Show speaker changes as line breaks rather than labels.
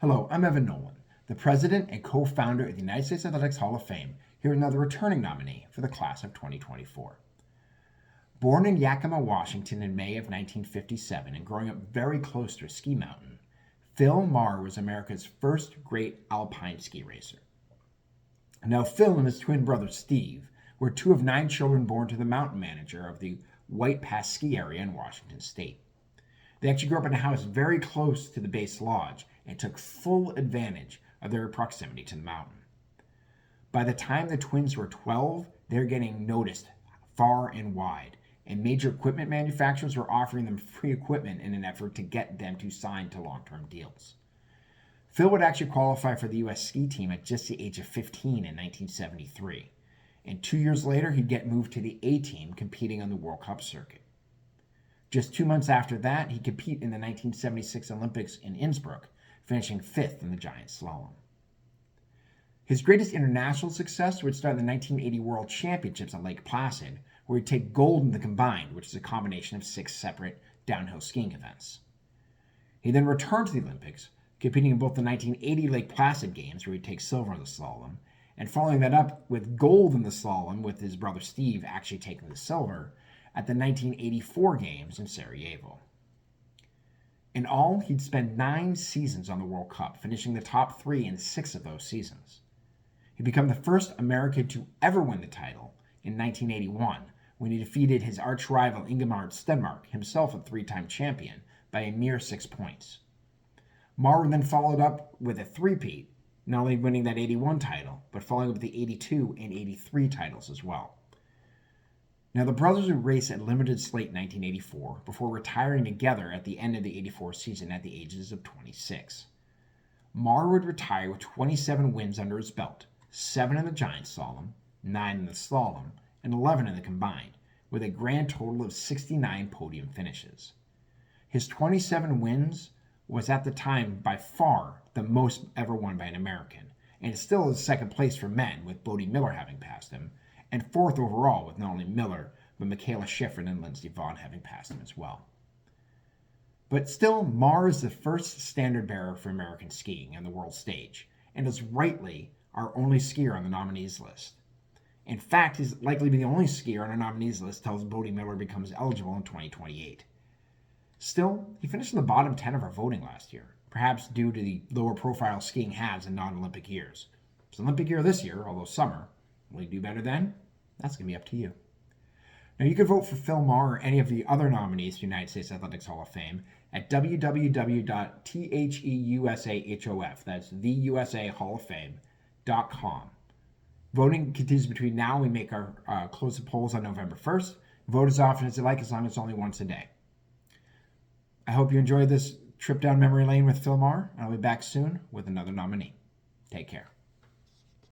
Hello, I'm Evan Nolan, the president and co-founder of the United States Athletics Hall of Fame. Here is another returning nominee for the class of 2024. Born in Yakima, Washington in May of 1957 and growing up very close to a ski mountain, Phil Mahre was America's first great alpine ski racer. Now, Phil and his twin brother Steve were two of 9 children born to the mountain manager of the White Pass ski area in Washington state. They actually grew up in a house very close to the base lodge and took full advantage of their proximity to the mountain. By the time the twins were 12, they were getting noticed far and wide, and major equipment manufacturers were offering them free equipment in an effort to get them to sign to long-term deals. Phil would actually qualify for the U.S. ski team at just the age of 15 in 1973, and 2 years later he'd get moved to the A team competing on the World Cup circuit. Just 2 months after that, he'd compete in the 1976 Olympics in Innsbruck, finishing 5th in the giant slalom. His greatest international success would start in the 1980 World Championships on Lake Placid, where he'd take gold in the combined, which is a combination of 6 separate downhill skiing events. He then returned to the Olympics, competing in both the 1980 Lake Placid Games, where he'd take silver in the slalom, and following that up with gold in the slalom, with his brother Steve actually taking the silver at the 1984 Games in Sarajevo. In all, he'd spent 9 seasons on the World Cup, finishing the top 3 in 6 of those seasons. He'd become the first American to ever win the title in 1981, when he defeated his arch-rival Ingemar Stenmark, himself a 3-time champion, by a mere 6 points. Mahre then followed up with a three-peat, not only winning that 81 title, but following up with the 82 and 83 titles as well. Now, the brothers would race at limited slate in 1984 before retiring together at the end of the 84 season at the ages of 26. Mahre would retire with 27 wins under his belt, 7 in the giant slalom, 9 in the slalom, and 11 in the combined, with a grand total of 69 podium finishes. His 27 wins was at the time by far the most ever won by an American, and still is second place for men, with Bode Miller having passed him, and 4th overall with not only Miller, but Michaela Schifrin and Lindsey Vonn having passed him as well. But still, Mahre is the first standard bearer for American skiing on the world stage, and is rightly our only skier on the nominees list. In fact, he's likely to be the only skier on our nominees list until Bode Miller becomes eligible in 2028. Still, he finished in the bottom 10 of our voting last year, perhaps due to the lower profile skiing has in non-Olympic years. It's an Olympic year this year, although summer. Will he do better then? That's going to be up to you. Now, you can vote for Phil Mahre or any of the other nominees to the United States Athletics Hall of Fame at www.theusahof, that's theusahalloffame.com. Voting continues between now and we make our close the polls on November 1st. Vote as often as you like, as long as it's only once a day. I hope you enjoyed this trip down memory lane with Phil Mahre, and I'll be back soon with another nominee. Take care.